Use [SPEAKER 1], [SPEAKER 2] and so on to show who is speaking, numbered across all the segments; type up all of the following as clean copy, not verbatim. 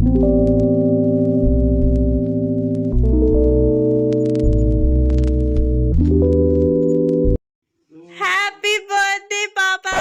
[SPEAKER 1] Happy birthday papa.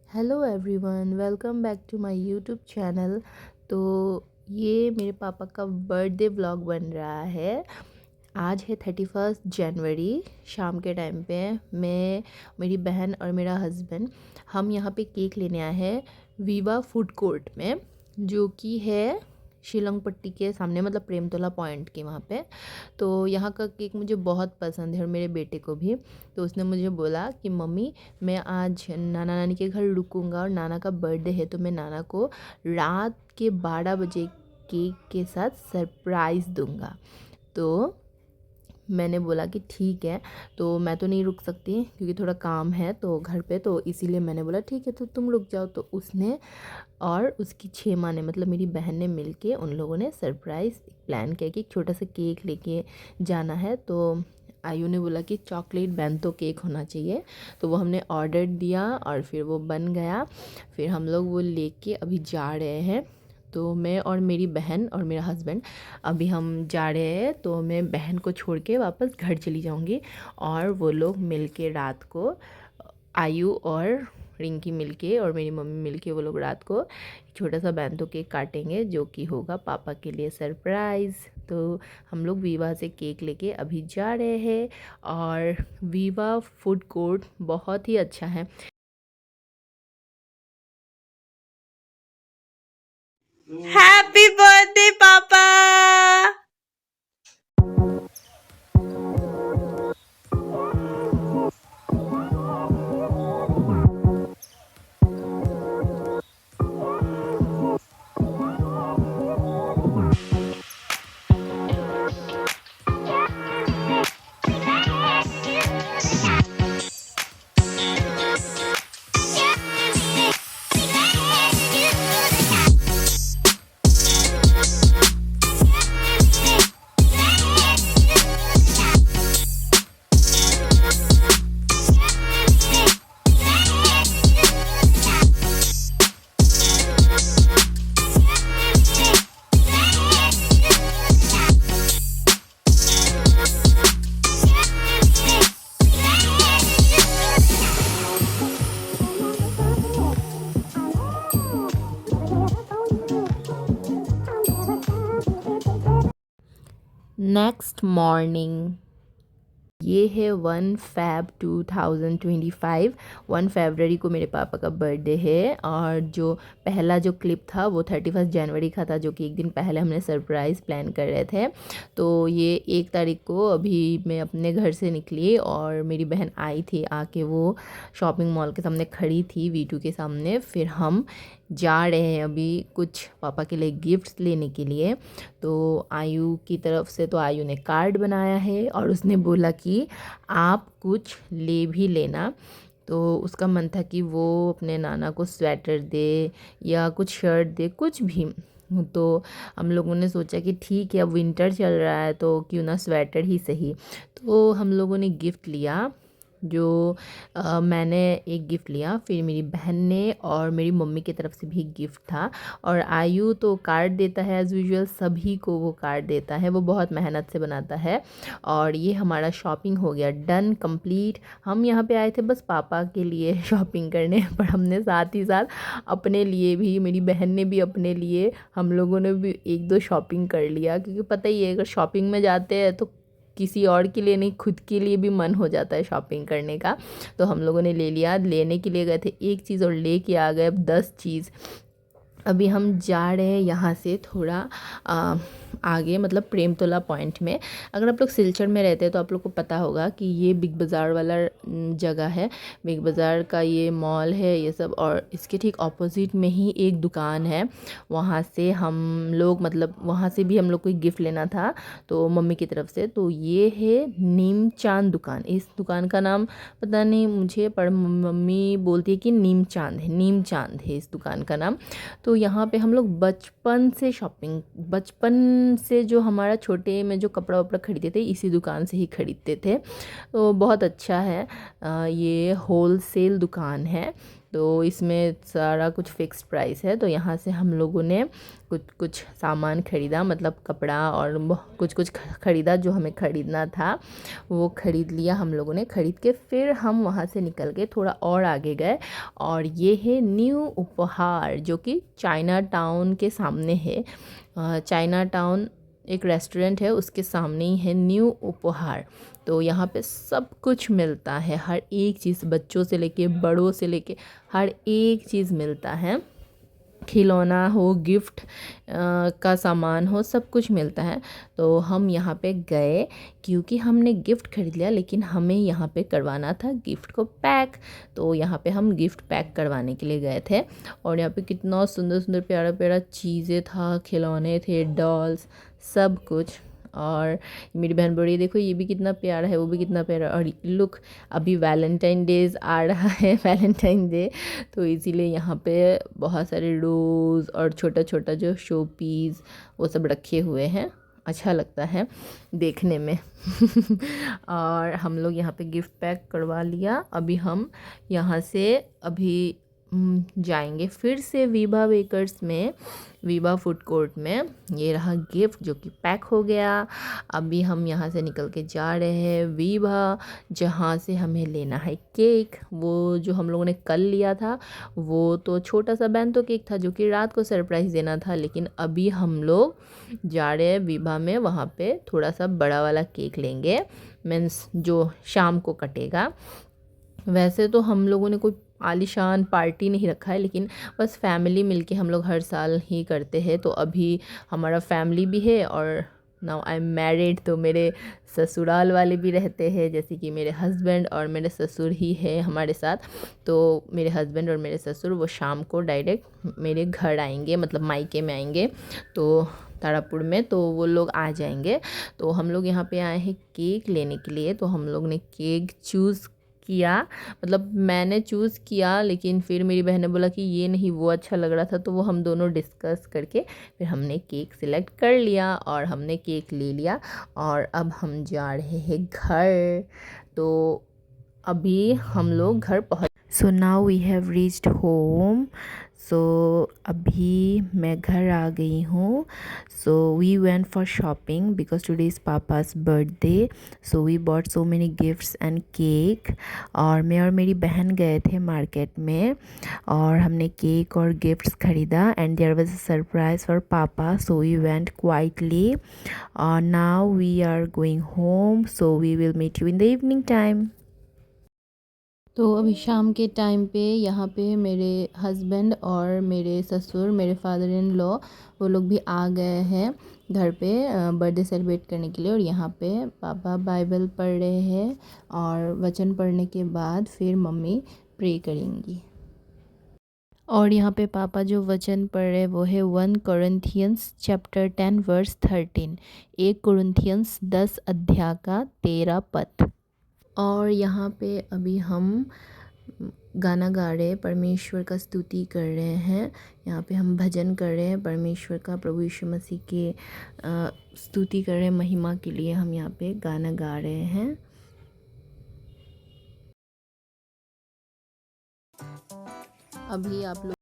[SPEAKER 2] Hello everyone, welcome back to my YouTube channel. तो ये मेरे पापा का बर्थडे व्लॉग बन रहा है। आज है 31 जनवरी। शाम के टाइम पे मैं, मेरी बहन और मेरा हस्बैंड हम यहाँ पे केक लेने आए हैं वीवा फूड कोर्ट में, जो कि है शिलोंग पट्टी के सामने, मतलब प्रेमतोला पॉइंट के वहाँ पे। तो यहाँ का केक मुझे बहुत पसंद है और मेरे बेटे को भी। तो उसने मुझे बोला कि मम्मी, मैं आज नाना नानी के घर रुकूंगा और नाना का बर्थडे है, तो मैं नाना को रात के 12 बजे केक के साथ सरप्राइज़ दूंगा। तो मैंने बोला कि ठीक है। तो मैं तो नहीं रुक सकती क्योंकि थोड़ा काम है तो घर पे, तो इसीलिए मैंने बोला ठीक है तो तुम रुक जाओ। तो उसने और उसकी 6 माँ ने, मतलब मेरी बहन ने मिलके उन लोगों ने सरप्राइज़ प्लान किया कि एक छोटा सा केक लेके जाना है। तो आयु ने बोला कि चॉकलेट बेंतो केक होना चाहिए, तो वो हमने ऑर्डर दिया और फिर वो बन गया। फिर हम लोग वो लेके अभी जा रहे हैं। तो मैं और मेरी बहन और मेरा हस्बैंड अभी हम जा रहे हैं। तो मैं बहन को छोड़ के वापस घर चली जाऊंगी और वो लोग मिलके रात को, आयु और रिंकी मिलके और मेरी मम्मी मिलके, वो लोग रात को छोटा सा बैंतो केक काटेंगे, जो कि होगा पापा के लिए सरप्राइज़। तो हम लोग वीवा से केक लेके अभी जा रहे हैं। और वीवा फूड कोर्ट बहुत ही अच्छा है।
[SPEAKER 1] हैप्पी बर्थडे पापा।
[SPEAKER 2] नेक्स्ट मॉर्निंग, ये है 1 फरवरी 2025। 1 फरवरी को मेरे पापा का बर्थडे है। और जो पहला जो क्लिप था वो 31 जनवरी का था, जो कि एक दिन पहले हमने सरप्राइज़ प्लान कर रहे थे। तो ये 1 तारीख को अभी मैं अपने घर से निकली और मेरी बहन आई थी, आके वो शॉपिंग मॉल के सामने खड़ी थी, V2 के सामने। फिर हम जा रहे हैं अभी कुछ पापा के लिए गिफ्ट्स लेने के लिए। तो आयु की तरफ से, तो आयु ने कार्ड बनाया है और उसने बोला कि आप कुछ ले भी लेना। तो उसका मन था कि वो अपने नाना को स्वेटर दे या कुछ शर्ट दे, कुछ भी। तो हम लोगों ने सोचा कि ठीक है, अब विंटर चल रहा है तो क्यों ना स्वेटर ही सही। तो हम लोगों ने गिफ्ट लिया, जो मैंने एक गिफ़्ट लिया, फिर मेरी बहन ने, और मेरी मम्मी की तरफ से भी गिफ्ट था। और आयु तो कार्ड देता है एज़ यूजुअल, सभी को वो कार्ड देता है, वो बहुत मेहनत से बनाता है। और ये हमारा शॉपिंग हो गया डन कंप्लीट। हम यहाँ पे आए थे बस पापा के लिए शॉपिंग करने, पर हमने साथ ही साथ अपने लिए भी, मेरी बहन ने भी अपने लिए, हम लोगों ने भी 1-2 शॉपिंग कर लिया। क्योंकि पता ही है, अगर शॉपिंग में जाते हैं तो किसी और के लिए नहीं, खुद के लिए भी मन हो जाता है शॉपिंग करने का। तो हम लोगों ने ले लिया। लेने के लिए गए थे एक चीज़ और लेके आ गए अब 10 चीज़। अभी हम जा रहे हैं यहाँ से थोड़ा आगे, मतलब प्रेमतोला पॉइंट में। अगर आप लोग सिलचर में रहते हैं तो आप लोग को पता होगा कि ये बिग बाज़ार वाला जगह है। बिग बाज़ार का ये मॉल है ये सब, और इसके ठीक ऑपोजिट में ही एक दुकान है। वहाँ से हम लोग, मतलब वहाँ से भी हम लोग को एक गिफ्ट लेना था तो मम्मी की तरफ से। तो ये है नीम चांद दुकान। इस दुकान का नाम पता नहीं मुझे, पर मम्मी बोलती है कि नीम चांद है, नीम चांद है इस दुकान का नाम। तो यहाँ पे हम लोग बचपन से शॉपिंग, बचपन बचपन से जो हमारा छोटे में जो कपड़ा वपड़ा खरीदते थे इसी दुकान से ही खरीदते थे। तो बहुत अच्छा है। ये होल सेल दुकान है, तो इसमें सारा कुछ फ़िक्स प्राइस है। तो यहाँ से हम लोगों ने कुछ कुछ सामान ख़रीदा, मतलब कपड़ा और कुछ कुछ ख़रीदा जो हमें ख़रीदना था, वो ख़रीद लिया हम लोगों ने। ख़रीद के फिर हम वहाँ से निकल के थोड़ा और आगे गए, और ये है न्यू उपहार जो कि चाइना टाउन के सामने है। चाइना टाउन एक रेस्टोरेंट है, उसके सामने ही है न्यू उपहार। तो यहाँ पे सब कुछ मिलता है, हर एक चीज़, बच्चों से लेके बड़ों से लेके हर एक चीज़ मिलता है। खिलौना हो, गिफ्ट का सामान हो, सब कुछ मिलता है। तो हम यहाँ पे गए क्योंकि हमने गिफ्ट खरीद लिया, लेकिन हमें यहाँ पे करवाना था गिफ्ट को पैक। तो यहाँ पे हम गिफ्ट पैक करवाने के लिए गए थे, और यहाँ पे कितना सुंदर सुंदर प्यारा प्यारा चीज़ें था, खिलौने थे, डॉल्स, सब कुछ। और मेरी बहन बोली देखो ये भी कितना प्यारा है, वो भी कितना प्यारा। और लुक, अभी वैलेंटाइन डेज आ रहा है, वैलेंटाइन डे, तो इसीलिए यहाँ पे बहुत सारे रोज़ और छोटा छोटा जो शो पीस वो सब रखे हुए हैं, अच्छा लगता है देखने में। और हम लोग यहाँ पे गिफ्ट पैक करवा लिया। अभी हम यहाँ से अभी जाएंगे फिर से वीबा बेकर्स में, वीबा फूड कोर्ट में। ये रहा गिफ्ट जो कि पैक हो गया। अभी हम यहाँ से निकल के जा रहे हैं वीबा, जहाँ से हमें लेना है केक। वो जो हम लोगों ने कल लिया था वो तो छोटा सा बैंतो केक था जो कि रात को सरप्राइज़ देना था, लेकिन अभी हम लोग जा रहे हैं वीबा में, वहाँ पे थोड़ा सा बड़ा वाला केक लेंगे, मीन्स जो शाम को कटेगा। वैसे तो हम लोगों ने कोई आलीशान पार्टी नहीं रखा है, लेकिन बस फैमिली मिलके हम लोग हर साल ही करते हैं। तो अभी हमारा फैमिली भी है, और नाउ आई एम मैरिड, तो मेरे ससुराल वाले भी रहते हैं, जैसे कि मेरे हस्बैंड और मेरे ससुर ही है हमारे साथ। तो मेरे हस्बैंड और मेरे ससुर वो शाम को डायरेक्ट मेरे घर आएंगे, मतलब मायके में आएंगे, तो तारापुर में, तो वो लोग आ जाएंगे। तो हम लोग यहाँ पे आए हैं केक लेने के लिए। तो हम लोग ने केक चूज़ किया, मतलब मैंने चूज़ किया, लेकिन फिर मेरी बहन ने बोला कि ये नहीं वो अच्छा लग रहा था, तो वो हम दोनों डिस्कस करके फिर हमने केक सिलेक्ट कर लिया और हमने केक ले लिया। और अब हम जा रहे हैं घर। तो अभी हम लोग घर पहुँच, so now we have reached home. So अभी मैं घर आ गई हूँ। So we went for shopping because today is papa's birthday, so we bought so many gifts and cake. और मैं और मेरी बहन गए थे मार्केट में, और हमने केक और गिफ्ट्स ख़रीदा, and there was a surprise for papa, so we went quietly. और now we are going home, so we will meet you in the evening time. तो अभी शाम के टाइम पे यहाँ पे मेरे हस्बैंड और मेरे ससुर, मेरे फादर इन लॉ, वो लोग भी आ गए हैं घर पे बर्थडे सेलिब्रेट करने के लिए। और यहाँ पे पापा बाइबल पढ़ रहे हैं, और वचन पढ़ने के बाद फिर मम्मी प्रे करेंगी। और यहाँ पे पापा जो वचन पढ़ रहे वो है 1 कोरिन्थियंस चैप्टर 10 वर्स 13, 1 कोरिन्थियंस 10 अध्याय का 13 पद। और यहाँ पे अभी हम गाना गा रहे हैं, परमेश्वर का स्तुति कर रहे हैं। यहाँ पे हम भजन कर रहे हैं परमेश्वर का, प्रभु यीशु मसीह के स्तुति कर रहे हैं, महिमा के लिए हम यहाँ पे गाना गा रहे हैं। अभी आप लोग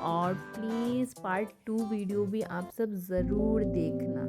[SPEAKER 2] और प्लीज़ पार्ट 2 वीडियो भी आप सब ज़रूर देखना।